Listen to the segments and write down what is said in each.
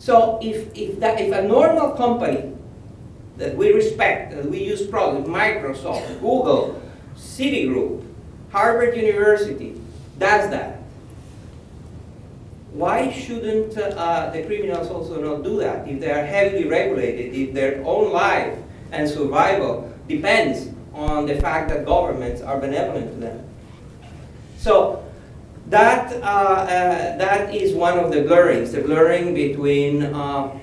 So if a normal company that we respect, that we use products, Microsoft, Google, Citigroup, Harvard University, does that, why shouldn't the criminals also not do that if they are heavily regulated, if their own life and survival depends on the fact that governments are benevolent to them? So that, that is one of the blurrings, the blurring between the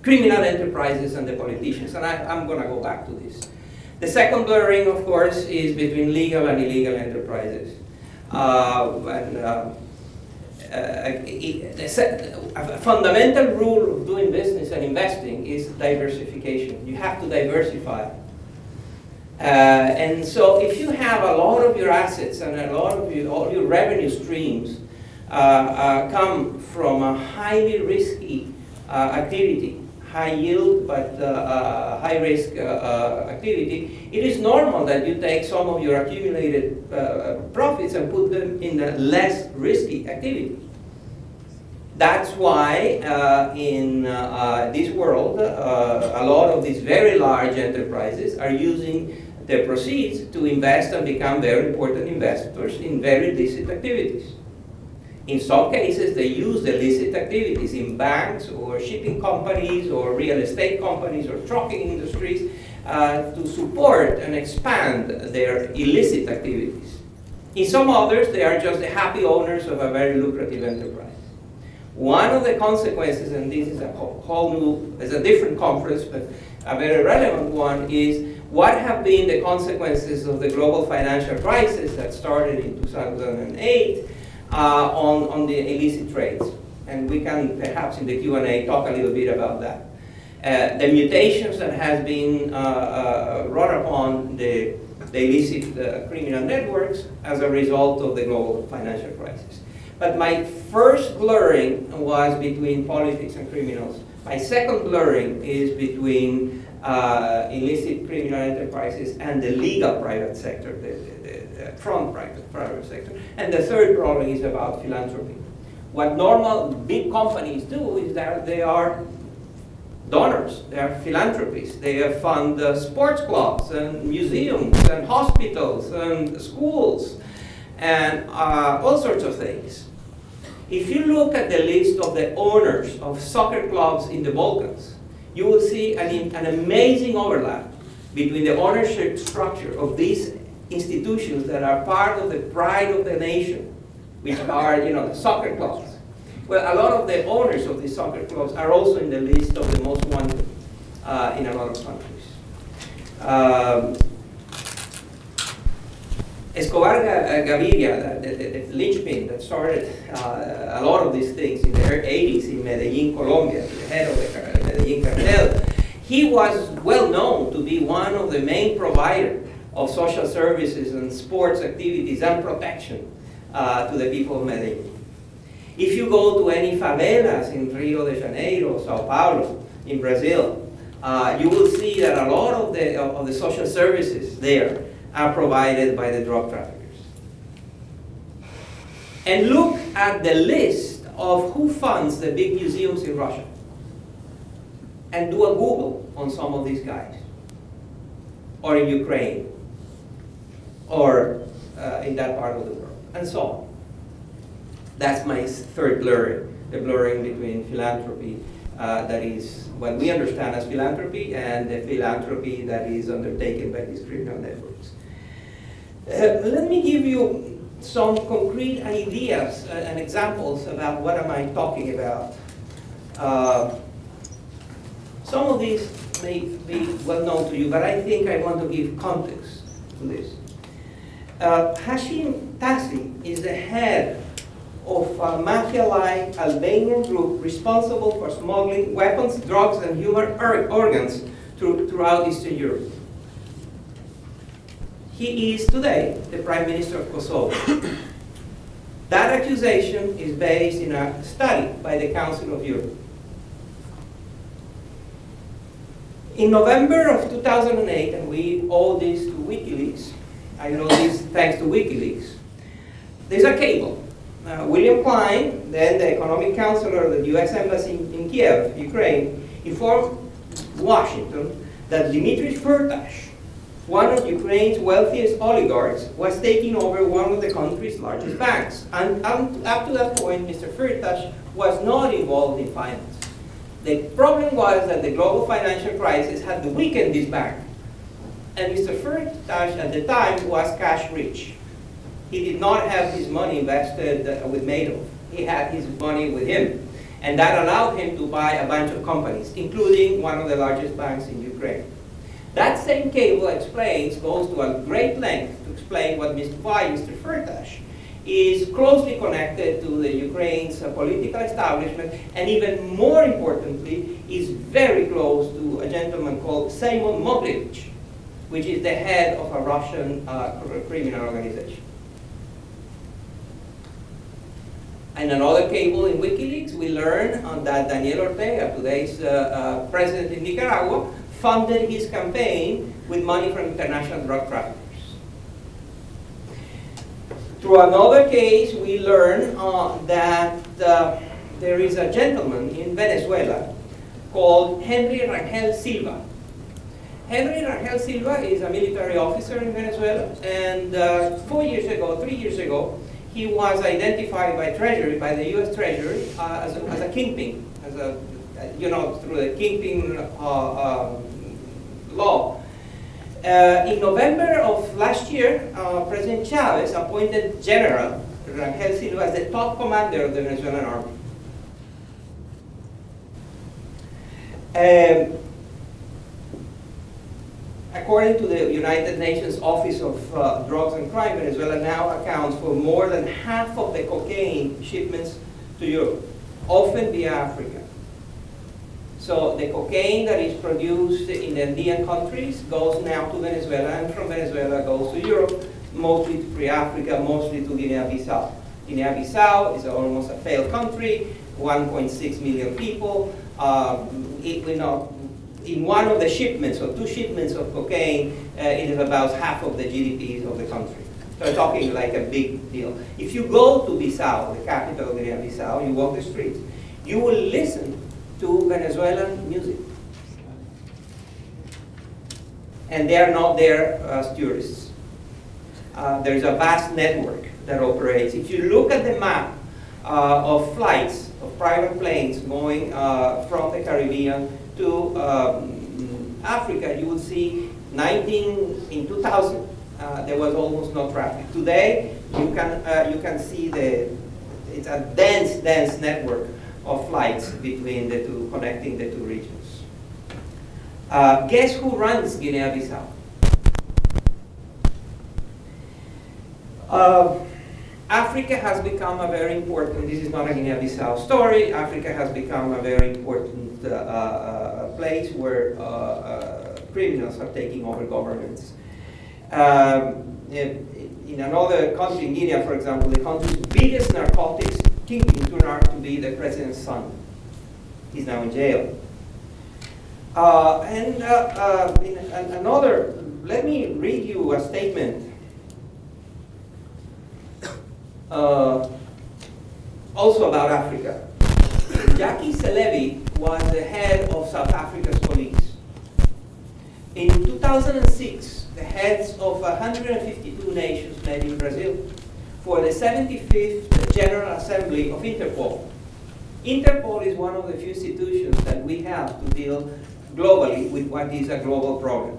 criminal enterprises and the politicians. And I'm going to go back to this. The second blurring, of course, is between legal and illegal enterprises. A fundamental rule of doing business and investing is diversification. You have to diversify. And so if you have a lot of your assets and a lot of all your revenue streams come from a highly risky activity, high yield but high risk activity, it is normal that you take some of your accumulated profits and put them in a less risky activity. That's why in this world, a lot of these very large enterprises are using the proceeds to invest and become very important investors in very illicit activities. In some cases, they use the illicit activities in banks or shipping companies or real estate companies or trucking industries to support and expand their illicit activities. In some others, they are just the happy owners of a very lucrative enterprise. One of the consequences, and this is a whole new, it's a different conference, but a very relevant one, is what have been the consequences of the global financial crisis that started in 2008 on the illicit trades. And we can perhaps in the Q&A talk a little bit about that. The mutations that has been wrought upon the illicit criminal networks as a result of the global financial crisis. But my first blurring was between politics and criminals. My second blurring is between illicit criminal enterprises and the legal private sector, the front private sector. And the third blurring is about philanthropy. What normal big companies do is that they are donors, they are philanthropists. They fund sports clubs and museums and hospitals and schools and all sorts of things. If you look at the list of the owners of soccer clubs in the Balkans, you will see an amazing overlap between the ownership structure of these institutions that are part of the pride of the nation, which are, the soccer clubs. Well, a lot of the owners of these soccer clubs are also in the list of the most wanted in a lot of countries. Escobar Gaviria, the linchpin that started a lot of these things in the 80s in Medellin, Colombia, the head of the Medellin cartel, he was well known to be one of the main providers of social services and sports activities and protection to the people of Medellin. If you go to any favelas in Rio de Janeiro, Sao Paulo, in Brazil, you will see that a lot of the social services there are provided by the drug traffickers. And look at the list of who funds the big museums in Russia. And do a Google on some of these guys. Or in Ukraine. Or in that part of the world. And so on. That's my third blurring. The blurring between philanthropy that is what we understand as philanthropy and the philanthropy that is undertaken by these criminal networks. Let me give you some concrete ideas and examples about what am I talking about. Some of these may be well known to you, but I think I want to give context to this. Hashim Tassi is the head of a mafia-like Albanian group responsible for smuggling weapons, drugs, and human organs throughout Eastern Europe. He is today the Prime Minister of Kosovo. That accusation is based in a study by the Council of Europe. In November of 2008, and we owe this to WikiLeaks, I know this thanks to WikiLeaks, there's a cable William Klein, then the economic counselor of the US Embassy in Kiev, Ukraine, informed Washington that Dmitry Firtash, one of Ukraine's wealthiest oligarchs, was taking over one of the country's largest banks. And up to that point, Mr. Firtash was not involved in finance. The problem was that the global financial crisis had weakened this bank. And Mr. Firtash at the time was cash rich. He did not have his money invested with Madoff. He had his money with him. And that allowed him to buy a bunch of companies, including one of the largest banks in Ukraine. That same cable goes to a great length to explain why Mr. Firtash is closely connected to the Ukraine's political establishment, and even more importantly, is very close to a gentleman called Semyon Mogilevich, which is the head of a Russian criminal organization. In another cable in WikiLeaks, we learn that Daniel Ortega, today's president in Nicaragua, funded his campaign with money from international drug traffickers. Through another case, we learn that there is a gentleman in Venezuela called Henry Rangel Silva. Henry Rangel Silva is a military officer in Venezuela, and 3 years ago, he was identified by Treasury, by the U.S. Treasury, as a kingpin, through the kingpin law. In November of last year, President Chavez appointed General Rangel Silva as the top commander of the Venezuelan army. According to the United Nations Office of Drugs and Crime, Venezuela now accounts for more than half of the cocaine shipments to Europe, often via Africa. So the cocaine that is produced in the Andean countries goes now to Venezuela, and from Venezuela goes to Europe, mostly to free Africa, mostly to Guinea-Bissau. Guinea-Bissau is almost a failed country, 1.6 million people. In one of the shipments, or 2 shipments of cocaine, it is about half of the GDP of the country. So we're talking like a big deal. If you go to Bissau, the capital of Guinea-Bissau, you walk the streets, you will listen to Venezuelan music. And they are not there as tourists. There's a vast network that operates. If you look at the map of flights, of private planes going from the Caribbean to Africa, you will see in 2000, there was almost no traffic. Today, you can see it's a dense network of flights between the two, connecting the two regions. Guess who runs Guinea-Bissau? Africa has become a very important, this is not a Guinea-Bissau story, Africa has become a very important place where criminals are taking over governments. In another country, in Guinea, for example, the country's biggest narcotics kingpin turned out to be the president's son. He's now in jail. Let me read you a statement also about Africa. Jackie Selebi was the head of South Africa's police. In 2006, the heads of 152 nations met in Brazil for the 75th General Assembly of Interpol. Interpol is one of the few institutions that we have to deal globally with what is a global problem.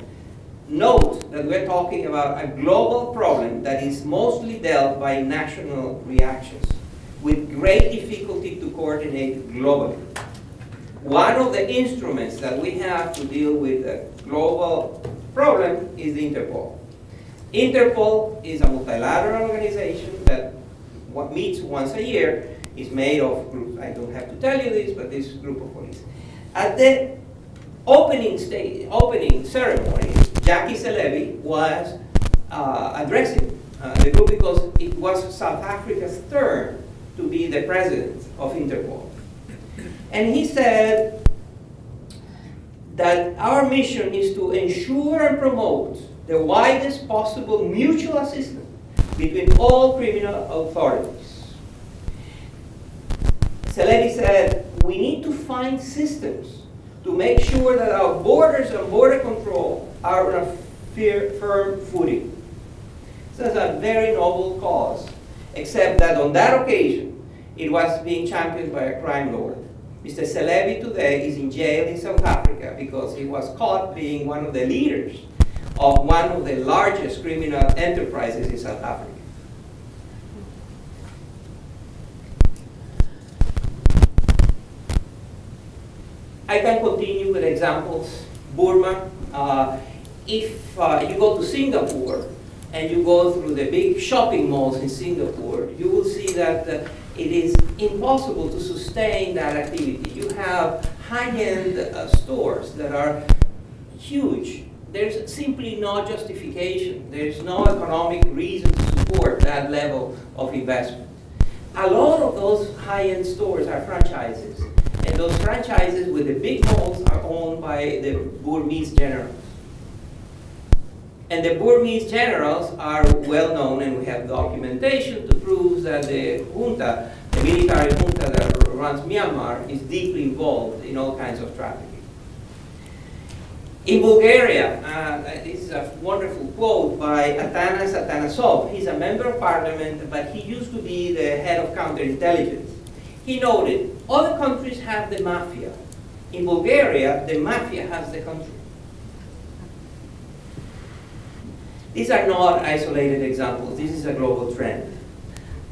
Note that we're talking about a global problem that is mostly dealt by national reactions, with great difficulty to coordinate globally. One of the instruments that we have to deal with a global problem is the Interpol. Interpol is a multilateral organization that meets once a year, is made of groups. I don't have to tell you this, but this group of police. At the opening ceremony, Jackie Selebi was addressing the group because it was South Africa's turn to be the president of Interpol. And he said that our mission is to ensure and promote the widest possible mutual assistance between all criminal authorities. Salehi said, we need to find systems to make sure that our borders and border control are on a firm footing. So it's a very noble cause, except that on that occasion, it was being championed by a crime lord. Mr. Salehi today is in jail in South Africa because he was caught being one of the leaders of one of the largest criminal enterprises in South Africa. I can continue with examples. Burma. If you go to Singapore and you go through the big shopping malls in Singapore, you will see that it is impossible to sustain that activity. You have high-end stores that are huge. There's simply no justification. There's no economic reason to support that level of investment. A lot of those high-end stores are franchises. And those franchises with the big malls are owned by the Burmese generals. And the Burmese generals are well known, and we have documentation to prove that the junta, the military junta that runs Myanmar, is deeply involved in all kinds of trafficking. In Bulgaria, this is a wonderful quote by Atanas Atanasov. He's a member of parliament, but he used to be the head of counterintelligence. He noted, other countries have the mafia. In Bulgaria, the mafia has the country. These are not isolated examples. This is a global trend.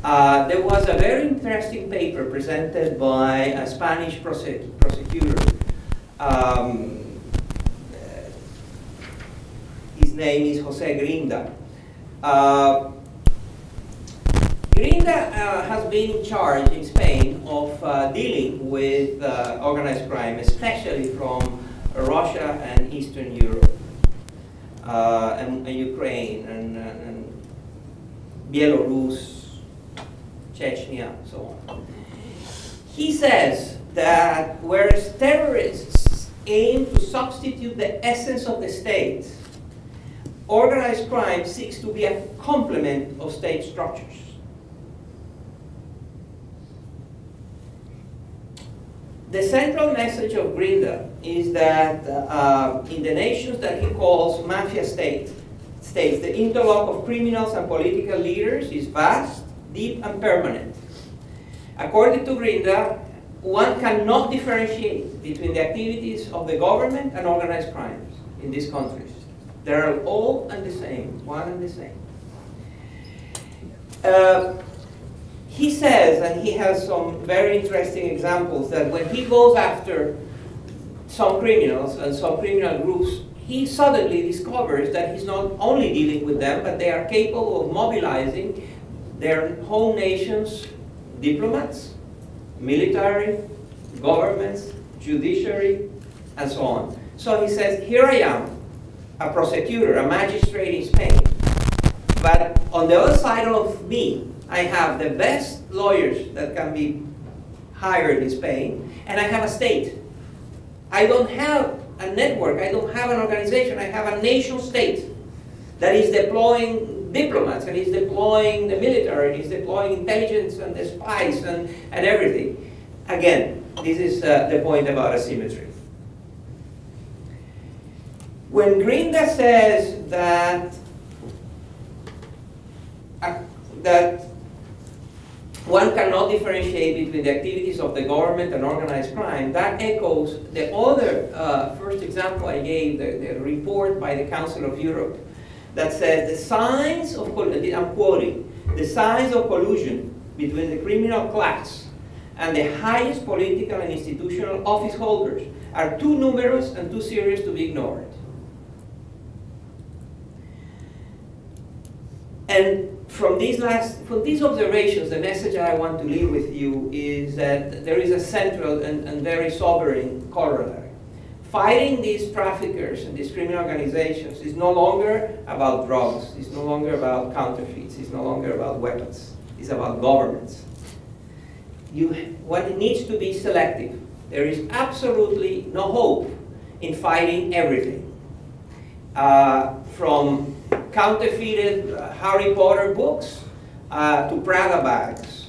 There was a very interesting paper presented by a Spanish prosecutor. His name is Jose Grinda. Grinda has been in charge in Spain of dealing with organized crime, especially from Russia and Eastern Europe, and Ukraine, and Belarus, Chechnya, so on. He says that whereas terrorists aim to substitute the essence of the state, organized crime seeks to be a complement of state structures. The central message of Grinda is that in the nations that he calls mafia states, the interlock of criminals and political leaders is vast, deep, and permanent. According to Grinda, one cannot differentiate between the activities of the government and organized crimes in these countries. They are all and the same, one and the same. He says, and he has some very interesting examples, that when he goes after some criminals and some criminal groups, he suddenly discovers that he's not only dealing with them, but they are capable of mobilizing their home nations' diplomats, military, governments, judiciary, and so on. So he says, here I am, a prosecutor, a magistrate in Spain, but on the other side of me, I have the best lawyers that can be hired in Spain, and I have a state. I don't have a network, I don't have an organization, I have a nation state that is deploying diplomats, and is deploying the military, and is deploying intelligence and the spies and everything. Again, this is the point about asymmetry. When Grinda says that one cannot differentiate between the activities of the government and organized crime, that echoes the other first example I gave, the report by the Council of Europe, that says the signs of, I'm quoting, the signs of collusion between the criminal class and the highest political and institutional office holders are too numerous and too serious to be ignored. And from these observations, the message I want to leave with you is that there is a central and very sobering corollary. Fighting these traffickers and these criminal organizations is no longer about drugs, it's no longer about counterfeits, it's no longer about weapons, it's about governments. One needs to be selective. There is absolutely no hope in fighting everything. From counterfeited Harry Potter books to Prada bags,